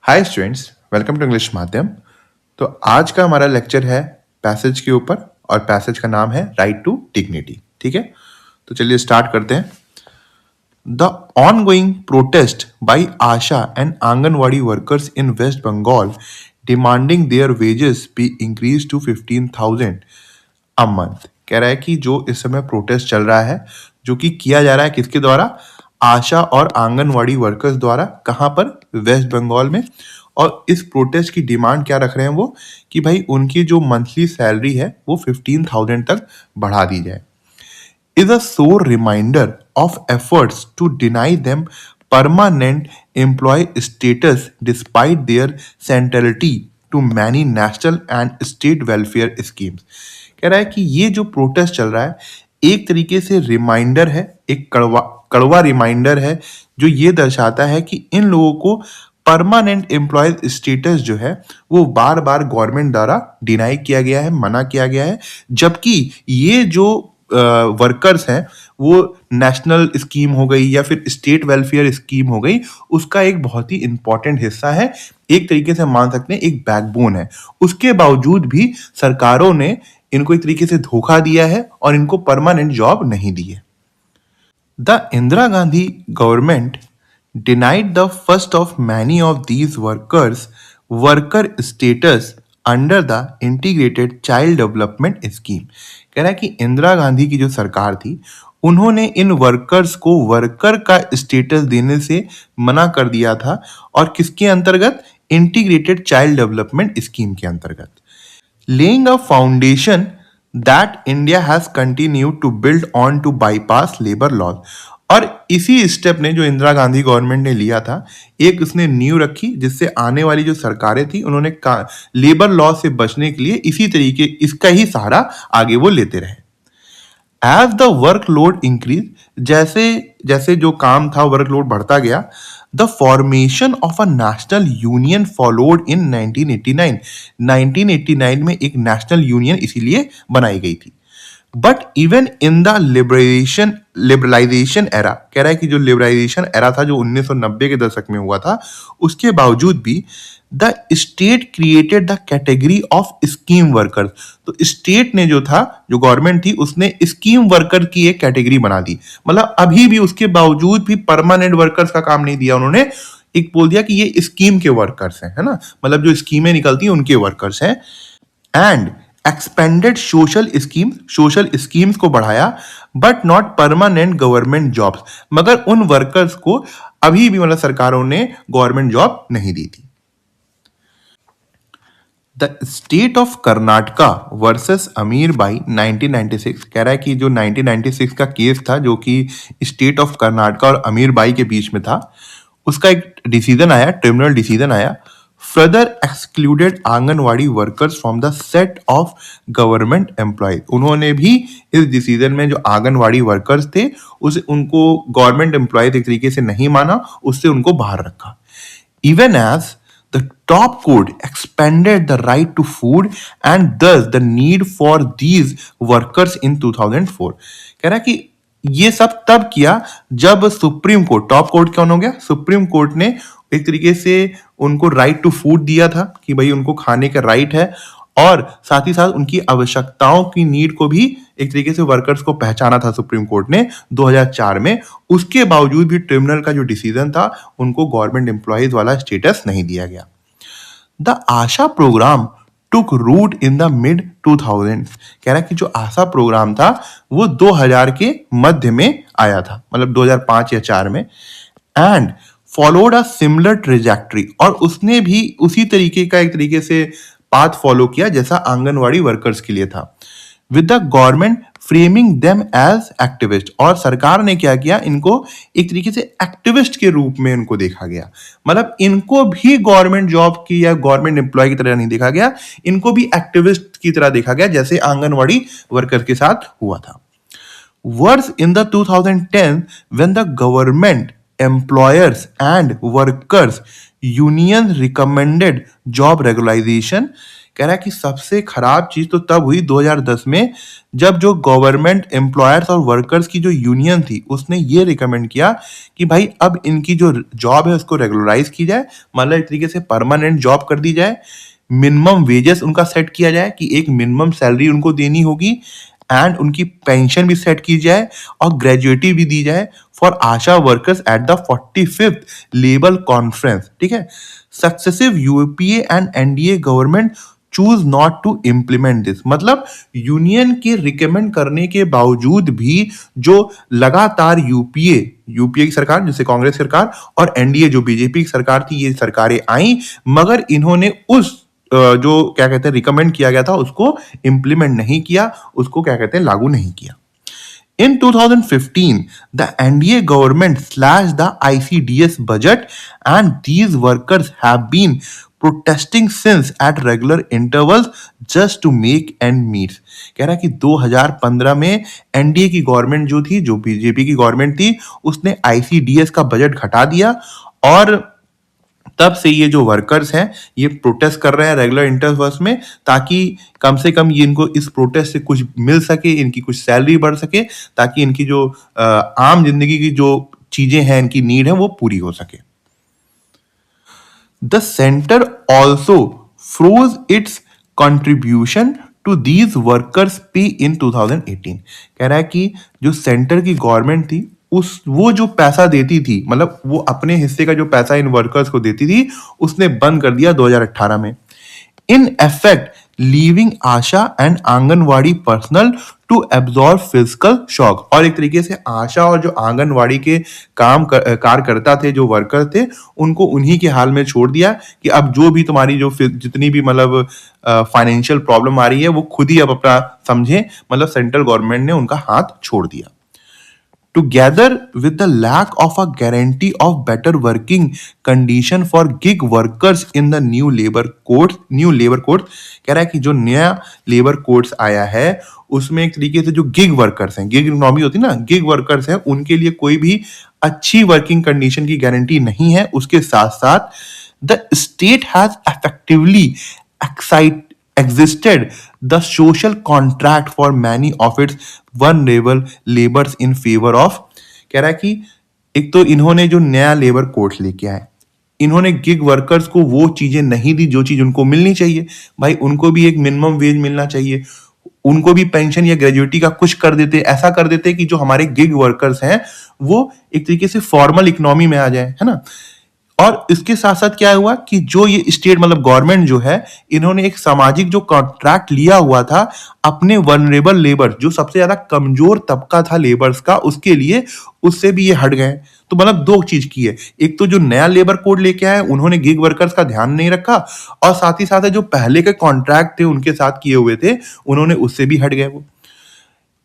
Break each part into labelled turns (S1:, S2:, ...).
S1: Hi students, welcome to English Madhyam. तो आज का हमारा लेक्चर है पैसेज के ऊपर और पैसेज का नाम है राइट टू डिग्निटी। ठीक है, तो चलिए स्टार्ट करते हैं। The ongoing protest by ASHA and Anganwadi workers in West Bengal demanding their wages be increased to 15,000 a month। कह रहा है कि जो इस समय प्रोटेस्ट चल रहा है, जो कि किया जा रहा है किसके द्वारा? आशा और आंगनवाड़ी वर्कर्स द्वारा। कहाँ पर? वेस्ट बंगाल में। और इस प्रोटेस्ट की डिमांड क्या रख रहे हैं वो, कि भाई उनकी जो मंथली सैलरी है वो 15,000 तक बढ़ा दी जाए। is a sore reminder of efforts to deny them permanent employee status despite their centrality to many national and state welfare schemes। कह रहा है कि ये जो प्रोटेस्ट चल रहा है एक तरीके से रिमाइंडर है, एक कड़वा कड़वा रिमाइंडर है, जो ये दर्शाता है कि इन लोगों को परमानेंट एम्प्लॉयज स्टेटस जो है वो बार बार गवर्नमेंट द्वारा डिनाई किया गया है, मना किया गया है। जबकि ये जो वर्कर्स हैं वो नेशनल स्कीम हो गई या फिर स्टेट वेलफेयर स्कीम हो गई, उसका एक बहुत ही इंपॉर्टेंट हिस्सा है, एक तरीके से मान सकते हैं एक बैकबोन है। उसके बावजूद भी सरकारों ने इनको एक तरीके से धोखा दिया है और इनको परमानेंट जॉब नहीं दी है। The Indira Gandhi government denied the first of many of these workers worker status under the integrated child development scheme। कह रहा है कि इंदिरा गांधी की जो सरकार थी उन्होंने इन वर्कर्स को वर्कर का स्टेटस देने से मना कर दिया था, और किसके अंतर्गत? इंटीग्रेटेड चाइल्ड डेवलपमेंट स्कीम के अंतर्गत। laying a foundation that India has continued to build on to bypass labor laws। और इसी स्टेप ने जो इंदिरा गांधी गवर्नमेंट ने लिया था, एक उसने नींव रखी जिससे आने वाली जो सरकारें थी उन्होंने लेबर लॉ से बचने के लिए इसी तरीके इसका ही सहारा आगे वो लेते रहे। एज द वर्कलोड इंक्रीज, जैसे जैसे जो काम था वर्कलोड बढ़ता गया, the formation of a national union followed in 1989। 1989 में एक नेशनल यूनियन इसीलिए बनाई गई थी। But even in the liberalisation era, कह रहा है कि जो लिबरलाइजेशन एरा था जो 1990 के दशक में हुआ था, उसके बावजूद भी the state created the category of scheme workers. तो स्टेट ने जो था, जो गवर्नमेंट थी, उसने स्कीम वर्कर की एक कैटेगरी बना दी। मतलब अभी भी उसके बावजूद भी परमानेंट वर्कर्स का काम नहीं दिया उन्होंने, एक बोल दिया कि ये स्कीम के वर्कर्स हैं, है ना, मतलब जो स्कीमें निकलती हैं उनके वर्कर्स हैं। एंड एक्सपेंडेड सोशल स्कीम्स को बढ़ाया, but not permanent government jobs. मगर उन वर्कर्स को अभी भी मतलब सरकारों ने गवर्नमेंट जॉब नहीं दी थी। The state of Karnataka versus अमीर बाई 1996। कह रहा है कि जो 1996 का केस था जो कि स्टेट ऑफ कर्नाटका और अमीर बाई के बीच में था, उसका एक डिसीजन आया, ट्रिब्यूनल डिसीजन आया, further excluded anganwadi workers from the set of government employ. उन्होंने भी इस डिसीजन में जो आंगनवाड़ी वर्कर्स थे उसे उनको गवर्नमेंट एम्प्लॉय एक तरीके से नहीं माना, उससे उनको बाहर रखा। Even as the top court expanded the right to food and thus the need for these workers in 2004। कह रहा है कि ये सब तब किया जब सुप्रीम कोर्ट, टॉप कोर्ट कौन हो गया? सुप्रीम कोर्ट ने एक तरीके से उनको राइट टू फूड दिया था कि भाई उनको खाने का राइट है, और साथ ही साथ उनकी आवश्यकताओं की नीड को भी एक तरीके से वर्कर्स को पहचाना था सुप्रीम कोर्ट ने 2004 में। उसके बावजूद भी ट्रिब्यूनल का जो डिसीजन था उनको गवर्नमेंट एम्प्लॉयज वाला स्टेटस नहीं दिया गया। The ASHA programme took root in the mid 2000। कह रहा है कि जो आशा प्रोग्राम था वो 2000 के मध्य में आया था, मतलब 2005 या 4 में। And followed a similar trajectory, और उसने भी उसी तरीके का एक तरीके से पाथ फॉलो किया जैसा आंगनवाड़ी वर्कर्स के लिए था। With the government framing them as activist, और सरकार ने क्या किया, इनको एक तरीके से एक्टिविस्ट के रूप में इनको देखा गया। मतलब इनको भी गवर्नमेंट जॉब की या गवर्नमेंट एम्प्लॉय की तरह नहीं देखा गया, इनको भी एक्टिविस्ट की तरह देखा गया जैसे आंगनवाड़ी वर्कर के साथ हुआ था। Worse in the 2010 when the government employers and workers union recommended job regularization। कह रहा है कि सबसे खराब चीज तो तब हुई 2010 में, जब जो गवर्नमेंट एम्प्लॉयर्स और वर्कर्स की जो यूनियन थी उसने ये रिकमेंड किया कि भाई अब इनकी जो जॉब है उसको रेगुलराइज की जाए, मतलब एक तरीके से परमानेंट जॉब कर दी जाए। मिनिमम वेजेस उनका सेट किया जाए कि एक मिनिमम सैलरी उनको देनी होगी, एंड उनकी पेंशन भी सेट की जाए और ग्रेजुएटी भी दी जाए for ASHA workers at the 45th labour conference. ठीक है, successive UPA and NDA government choose not to implement this, मतलब यूनियन के रिकमेंड करने के बावजूद भी जो लगातार यूपीए यूपीए की सरकार जैसे कांग्रेस सरकार और एनडीए जो बीजेपी की सरकार थी, ये सरकारें आई, मगर इन्होंने उस जो क्या कहते हैं रिकमेंड किया गया था उसको इम्प्लीमेंट नहीं किया, उसको क्या कहते हैं लागू नहीं किया। In 2015, the NDA government slashed the ICDS budget, and these workers have been protesting since at regular intervals just to make end meet। कह रहा है कि 2015 में एनडीए की गवर्नमेंट जो थी, जो बीजेपी की गवर्नमेंट थी, उसने आईसीडीएस का बजट घटा दिया, और तब से ये जो वर्कर्स हैं ये प्रोटेस्ट कर रहे हैं रेगुलर इंटरवल्स में, ताकि कम से कम ये इनको इस प्रोटेस्ट से कुछ मिल सके, इनकी कुछ सैलरी बढ़ सके, ताकि इनकी जो आम जिंदगी की जो चीजें हैं, इनकी नीड है, वो पूरी हो सके। The centre also froze its contribution to these workers pay in 2018। कह रहा है कि जो सेंटर की गवर्नमेंट थी उस वो जो पैसा देती थी, मतलब वो अपने हिस्से का जो पैसा इन वर्कर्स को देती थी, उसने बंद कर दिया 2018 में। In effect leaving ASHA and anganwadi personnel to absorb physical shock. और एक तरीके से आशा और जो आंगनवाड़ी के कार्यकर्ता थे, जो वर्कर थे, उनको उन्हीं के हाल में छोड़ दिया कि अब जो भी तुम्हारी जो जितनी भी मतलब फाइनेंशियल प्रॉब्लम आ रही है वो खुद ही अब अपना समझे, मतलब सेंट्रल गवर्नमेंट ने उनका हाथ छोड़ दिया। Together with the lack of a guarantee of better working condition for gig workers in the new labor code कह रहा है कि जो नया लेबर कोड्स आया है उसमें एक तरीके से जो गिग वर्कर्स हैं, गिग इकोनॉमी होती है ना, गिग वर्कर्स हैं, उनके लिए कोई भी अच्छी वर्किंग कंडीशन की गारंटी नहीं है। उसके साथ साथ the state has effectively existed the social contract for many of its vulnerable laborers in favor of। कह रहा है कि एक तो इन्होंने जो नया लेबर कोड लेके आए, इन्होंने गिग वर्कर्स को वो चीजें नहीं दी जो चीज उनको मिलनी चाहिए। भाई उनको भी एक मिनिमम वेज मिलना चाहिए, उनको भी पेंशन या ग्रेजुएटी का कुछ कर देते, ऐसा कर देते कि जो हमारे गिग वर्कर्स हैं वो एक तरीके से फॉर्मल इकोनॉमी में आ जाए, है ना। और इसके साथ साथ क्या हुआ कि जो ये स्टेट मतलब गवर्नमेंट जो है, इन्होंने एक सामाजिक जो कॉन्ट्रैक्ट लिया हुआ था अपने वनरेबल लेबर, जो सबसे ज्यादा कमजोर तबका था लेबर्स का, उसके लिए, उससे भी ये हट गए। तो मतलब दो चीज की है, एक तो जो नया लेबर कोड लेके आए उन्होंने गिग वर्कर्स का ध्यान नहीं रखा, और साथ ही साथ जो पहले के कॉन्ट्रैक्ट थे उनके साथ किए हुए थे उन्होंने उससे भी हट गए वो।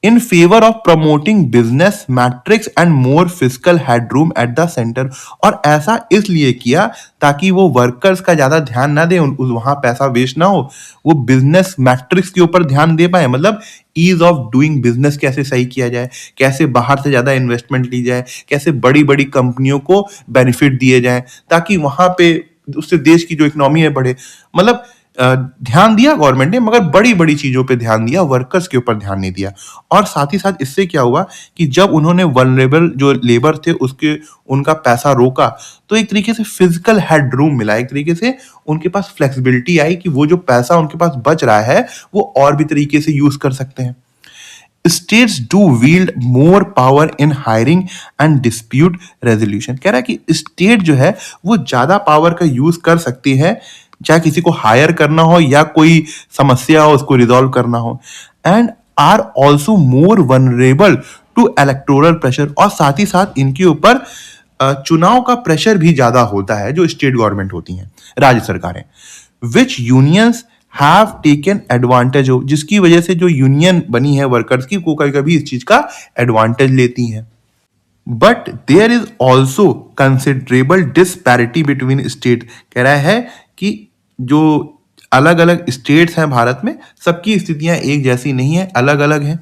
S1: In favour of promoting business matrix and more physical headroom at the centre. और ऐसा इसलिए किया ताकि वो वर्कर्स का ज्यादा ध्यान ना दे, वहां पैसा वेस्ट ना हो, वो बिजनेस मैट्रिक्स के ऊपर ध्यान दे पाए, मतलब ईज ऑफ डूइंग बिजनेस कैसे सही किया जाए, कैसे बाहर से ज्यादा इन्वेस्टमेंट ली जाए, कैसे बड़ी बड़ी कंपनियों को बेनिफिट दिए जाए, ताकि वहां पे उससे देश की जो इकोनॉमी है बढ़े। मतलब ध्यान दिया गवर्नमेंट ने, मगर बड़ी बड़ी चीजों पे ध्यान दिया, वर्कर्स के ऊपर ध्यान नहीं दिया। और साथ ही साथ इससे क्या हुआ कि जब उन्होंने वल्नरेबल जो लेबर थे उसके उनका पैसा रोका, तो एक तरीके से फिजिकल हेडरूम मिला, एक तरीके से उनके पास फ्लेक्सिबिलिटी आई कि वो जो पैसा उनके पास बच रहा है वो और भी तरीके से यूज कर सकते हैं। States do wield more power in hiring and dispute resolution. कह रहा है कि स्टेट जो है वो ज्यादा पावर का यूज कर सकती है, चाहे किसी को हायर करना हो या कोई समस्या हो उसको रिजॉल्व करना हो, and are also more vulnerable to electoral pressure. और साथ ही साथ इनके ऊपर चुनाव का प्रेशर भी ज्यादा होता है जो स्टेट गवर्नमेंट होती हैं, राज्य सरकारें, विच यूनियंस हैव टेकन एडवांटेज हो, जिसकी वजह से जो यूनियन बनी है वर्कर्स की वो कभी कभी इस चीज का एडवांटेज लेती हैं। But there is also considerable disparity between state. कह रहा है कि जो अलग अलग स्टेट्स हैं भारत में, सबकी स्थितियां एक जैसी नहीं है, अलग अलग हैं।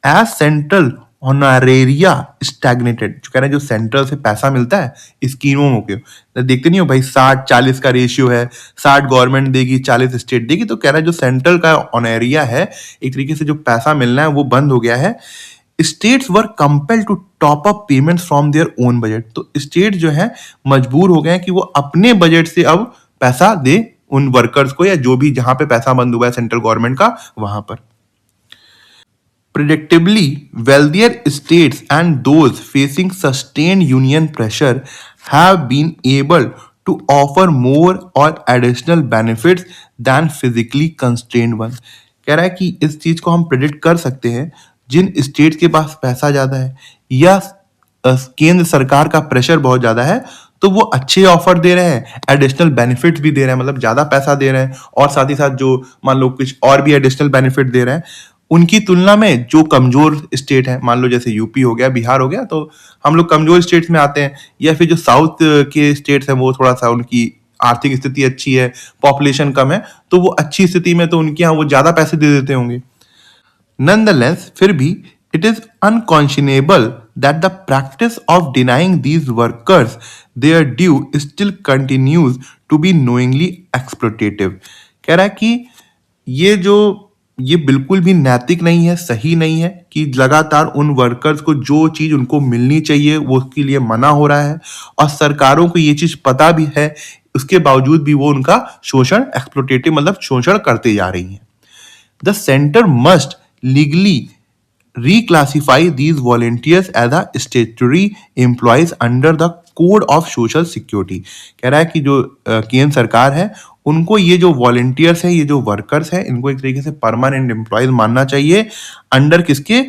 S1: एज सेंट्रल ऑनरेरिया स्टैग्नेटेड, जो कह रहे हैं जो सेंट्रल से पैसा मिलता है स्कीमों के, तो देखते नहीं हो भाई 60-40 का रेशियो है, 60 गवर्नमेंट देगी 40 स्टेट देगी, तो कह रहा है जो सेंट्रल का ऑनरेरिया है एक तरीके से जो पैसा मिलना है वो बंद हो गया है। States were compel to top up payments from their own budget, तो स्टेट जो है मजबूर हो गए हैं कि वो अपने बजट से अब पैसा दे उन वर्कर्स को, या जो भी जहां पे पैसा बंद हुआ है सेंट्रल गवर्नमेंट का वहां पर। Predictably, wealthier states and those facing sustained union pressure have been able to offer more or additional benefits than physically constrained ones. कह रहा है कि इस चीज को हम प्रिडिक्ट कर सकते हैं, जिन स्टेट्स के पास पैसा ज्यादा है या केंद्र सरकार का प्रेशर बहुत ज्यादा है, तो वो अच्छे ऑफर दे रहे हैं, एडिशनल बेनिफिट्स भी दे रहे हैं, मतलब ज्यादा पैसा दे रहे हैं, और साथ ही साथ जो मान लो कुछ और भी एडिशनल बेनिफिट दे रहे हैं उनकी तुलना में जो कमजोर स्टेट है, मान लो जैसे यूपी हो गया, बिहार हो गया, तो हम लोग कमजोर स्टेट्स में आते हैं, या फिर जो साउथ के स्टेट्स हैं वो थोड़ा सा उनकी आर्थिक स्थिति अच्छी है, पॉपुलेशन कम है, तो वो अच्छी स्थिति में तो उनके यहाँ वो ज्यादा पैसे दे देते होंगे। Nonetheless, फिर भी it is unconscionable that the practice of denying these workers their due still continues to be knowingly exploitative. कह रहा है कि ये बिल्कुल भी नैतिक नहीं है, सही नहीं है कि लगातार उन वर्कर्स को जो चीज उनको मिलनी चाहिए वो उसके लिए मना हो रहा है, और सरकारों को ये चीज पता भी है, उसके बावजूद भी वो उनका शोषण, एक्सप्लोटेटिव मतलब शोषण करते जा रही है। The center must legally reclassify these volunteers as a statutory employees under the Code of Social Security. कह रहा है कि जो केंद्र सरकार है उनको ये जो वॉलेंटियर्स है, ये जो वर्कर्स है, इनको एक तरीके से परमानेंट एम्प्लॉयज मानना चाहिए अंडर किसके,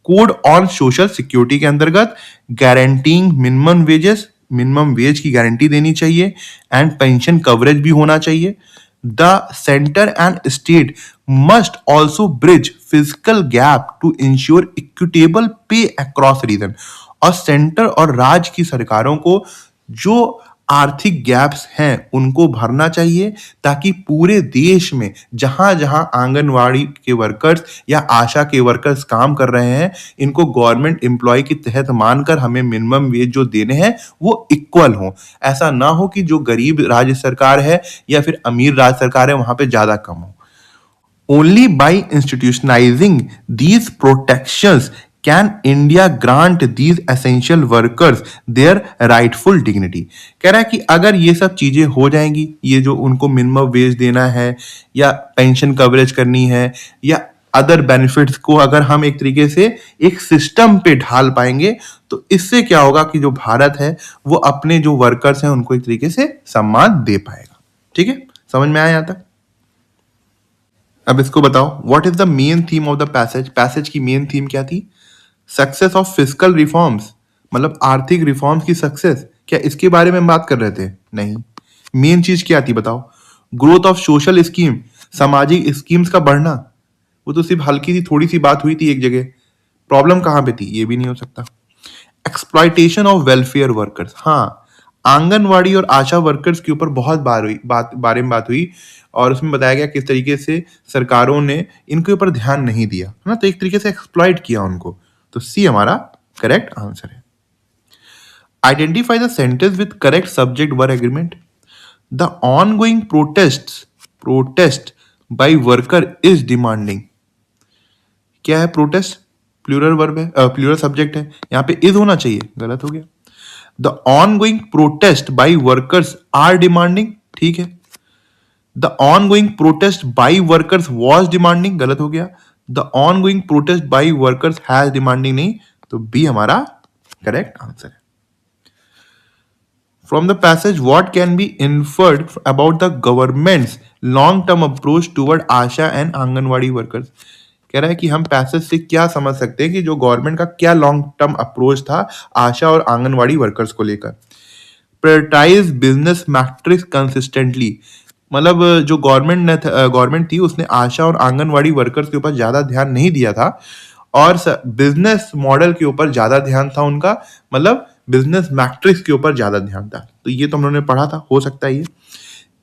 S1: कोड ऑन सोशल सिक्योरिटी के अंतर्गत, guaranteeing minimum wages, minimum wage की गारंटी देनी चाहिए, एंड पेंशन कवरेज भी होना चाहिए। The center and state must also bridge physical gap to ensure equitable pay across region. और सेंटर और राज्य की सरकारों को जो आर्थिक गैप्स हैं उनको भरना चाहिए, ताकि पूरे देश में जहां जहां आंगनवाड़ी के वर्कर्स या आशा के वर्कर्स काम कर रहे हैं, इनको गवर्नमेंट एम्प्लॉय के तहत मानकर हमें मिनिमम वेज जो देने हैं वो इक्वल हो। ऐसा ना हो कि जो गरीब राज्य सरकार है या फिर अमीर राज्य सरकार है वहां पे ज्यादा कम हो। Only by institutionalizing these protections can India grant these essential workers their rightful dignity. कह रहा है कि अगर ये सब चीजें हो जाएंगी, ये जो उनको मिनिमम वेज देना है या पेंशन कवरेज करनी है या अदर बेनिफिट्स को अगर हम एक तरीके से एक सिस्टम पे ढाल पाएंगे, तो इससे क्या होगा कि जो भारत है वो अपने जो वर्कर्स हैं उनको एक तरीके से सम्मान दे पाएगा। ठीक है, समझ में आया यहाँ तक? अब इसको बताओ, what is the main theme of the passage? Passage की मेन थीम क्या थी? सक्सेस ऑफ फिस्कल रिफॉर्म्स, मतलब आर्थिक रिफॉर्म्स की सक्सेस। क्या इसके बारे में बात कर रहे थे? नहीं। मेन चीज क्या थी बताओ? ग्रोथ ऑफ सोशल स्कीम, सामाजिक स्कीम्स का बढ़ना। वो तो सिर्फ हल्की सी थोड़ी सी बात हुई थी एक जगह, प्रॉब्लम कहां पे थी? ये भी नहीं हो सकता। एक्सप्लॉयटेशन ऑफ वेलफेयर वर्कर्स, हाँ, आंगनवाड़ी और आशा वर्कर्स के ऊपर बहुत बारे में बात हुई, और उसमें बताया गया किस तरीके से सरकारों ने इनके ऊपर ध्यान नहीं दिया, है ना, तो एक तरीके से एक्सप्लॉइट किया उनको। तो सी हमारा करेक्ट आंसर है। Identify the sentence with correct subject verb agreement. The ongoing protest by worker is demanding. क्या है प्रोटेस्ट? प्लूरल वर्ब है, प्लूरल सब्जेक्ट है, यहाँ पे इज होना चाहिए, गलत हो गया। The ongoing protest by workers are demanding, ठीक है। The ongoing protest by workers was demanding, गलत हो गया। The ongoing protest by workers has demanding, नहीं, तो बी हमारा करेक्ट आंसर है। From the passage, what can be inferred about the government's long-term approach toward Asha and anganwadi workers? कह रहा है कि हम पैसेज से क्या समझ सकते हैं कि जो गवर्नमेंट का क्या लॉन्ग टर्म अप्रोच था आशा और आंगनवाड़ी वर्कर्स को लेकर। प्रायोरिटाइज बिजनेस मैट्रिक्स कंसिस्टेंटली, मतलब जो गवर्नमेंट थी उसने आशा और आंगनवाड़ी वर्कर्स के ऊपर ज्यादा ध्यान नहीं दिया था, और बिजनेस मॉडल के ऊपर ज्यादा ध्यान था उनका, मतलब बिजनेस मैट्रिक्स के ऊपर ज्यादा ध्यान था। तो ये तो हम लोगों ने पढ़ा था, हो सकता है ये।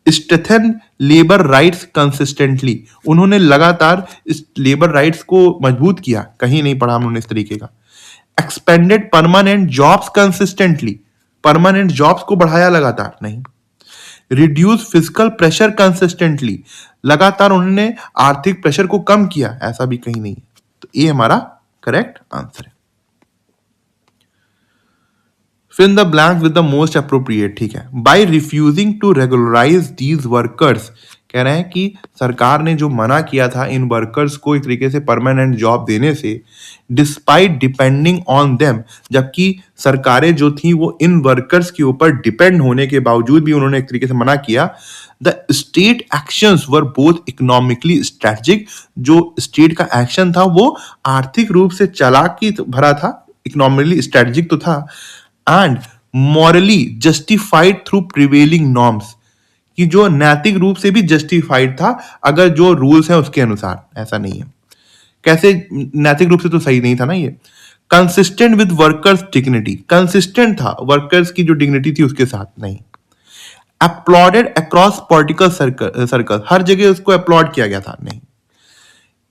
S1: स्ट्रेंथन लेबर राइट्स कंसिस्टेंटली, उन्होंने लगातार इस लेबर राइट्स को मजबूत किया, कहीं नहीं पढ़ा हम लोगों ने इस तरीके का। Expanded permanent jobs consistently, permanent jobs को बढ़ाया लगातार, नहीं। रिड्यूस फिजिकल प्रेशर कंसिस्टेंटली, लगातार उन्होंने आर्थिक प्रेशर को कम किया, ऐसा भी कहीं नहीं है। तो ये हमारा करेक्ट आंसर है। Fill the blank with the most appropriate, ठीक है। By refusing to regularise these workers, कह रहे हैं कि सरकार ने जो मना किया था इन वर्कर्स को एक तरीके से परमानेंट जॉब देने से, डिस्पाइट डिपेंडिंग ऑन देम, जबकि सरकारें जो थी वो इन वर्कर्स के ऊपर डिपेंड होने के बावजूद भी उन्होंने एक तरीके से मना किया। The state actions were both economically strategic, जो स्टेट का एक्शन था वो आर्थिक रूप से चालाकी भरा था, इकोनॉमिकली स्ट्रेटेजिक तो था, and morally justified through prevailing norms, कि जो नैतिक रूप से भी जस्टिफाइड था अगर जो रूल्स हैं उसके अनुसार, ऐसा नहीं है। कैसे नैतिक रूप से तो सही नहीं था ना ये। Consistent with workers dignity, consistent था वर्कर्स की जो डिग्निटी थी उसके साथ, नहीं। अपलॉडेड अक्रॉस पॉलिटिकल सर्कल, हर जगह उसको अपलॉड किया गया था, नहीं।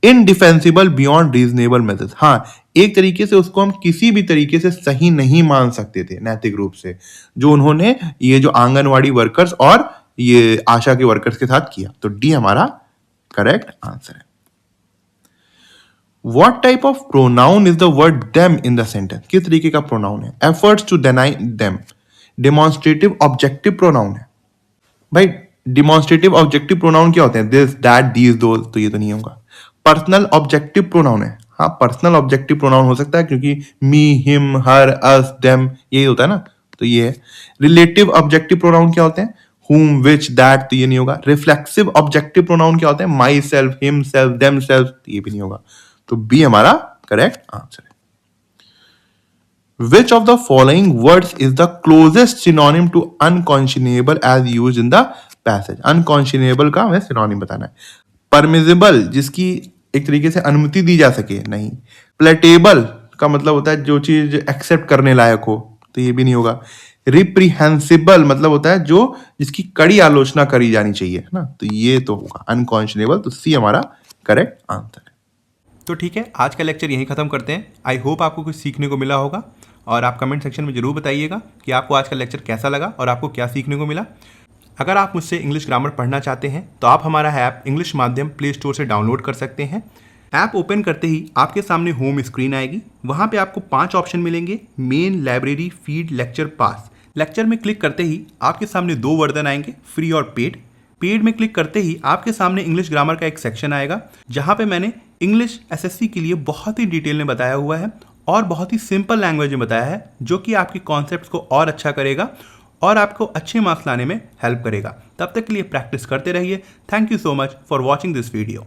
S1: इनडिफेंसिबल बियॉन्ड रीजनेबल मेथड, हाँ एक तरीके से उसको हम किसी भी तरीके से सही नहीं मान सकते थे नैतिक रूप से, जो उन्होंने ये जो आंगनवाड़ी वर्कर्स और ये आशा के वर्कर्स के साथ किया। तो डी हमारा करेक्ट आंसर है। What type of pronoun is the word them in the sentence? किस तरीके का प्रोनाउन है? Efforts to deny them, demonstrative objective pronoun है। भाई demonstrative objective pronoun क्या होते हैं? This, that, these, those, तो ये तो नहीं होगा। Personal objective pronoun है, हाँ पर्सनल ऑब्जेक्टिव प्रोनाउन हो सकता है क्योंकि मी, हिम, हर, अस, देम ये होता है ना, तो ये है। रिलेटिव ऑब्जेक्टिव प्रोनाउन क्या होते हैं? whom, which, that, तो ये नहीं होगा। रिफ्लेक्सिव ऑब्जेक्टिव प्रोनाउन क्या होते हैं? My self, him self, them self, तो ये भी नहीं होगा। तो बी हमारा करेक्ट आंसर है। Which of the following words is the closest synonym to unconscionable as used in the passage? Unconscionable का हमें synonym बताना है। Permissible, जिसकी एक तरीके से अनुमति दी जा सके, नहीं। Palatable का मतलब होता है जो चीज एक्सेप्ट करने लायक हो, तो ये भी नहीं होगा। Reprehensible मतलब होता है जो जिसकी कड़ी आलोचना करी जानी चाहिए, है ना, तो ये तो होगा unconscionable, तो सी हमारा करेक्ट आंसर है।
S2: तो ठीक है, आज का लेक्चर यहीं ख़त्म करते हैं। आई होप आपको कुछ सीखने को मिला होगा और आप कमेंट सेक्शन में ज़रूर बताइएगा कि आपको आज का लेक्चर कैसा लगा और आपको क्या सीखने को मिला। अगर आप मुझसे इंग्लिश ग्रामर पढ़ना चाहते हैं तो आप हमारा ऐप इंग्लिश माध्यम प्ले स्टोर से डाउनलोड कर सकते हैं। ऐप ओपन करते ही आपके सामने होम स्क्रीन आएगी, वहाँ पे आपको 5 ऑप्शन मिलेंगे, मेन, लाइब्रेरी, फीड, लेक्चर, पास। लेक्चर में क्लिक करते ही आपके सामने 2 वर्जन आएंगे, फ्री और पेड। पेड में क्लिक करते ही आपके सामने इंग्लिश ग्रामर का एक सेक्शन आएगा जहाँ पे मैंने इंग्लिश एसएससी के लिए बहुत ही डिटेल में बताया हुआ है और बहुत ही सिंपल लैंग्वेज में बताया है, जो कि आपके कॉन्सेप्ट्स को और अच्छा करेगा और आपको अच्छे मार्क्स लाने में हेल्प करेगा। तब तक के लिए प्रैक्टिस करते रहिए। Thank you so much for watching this video.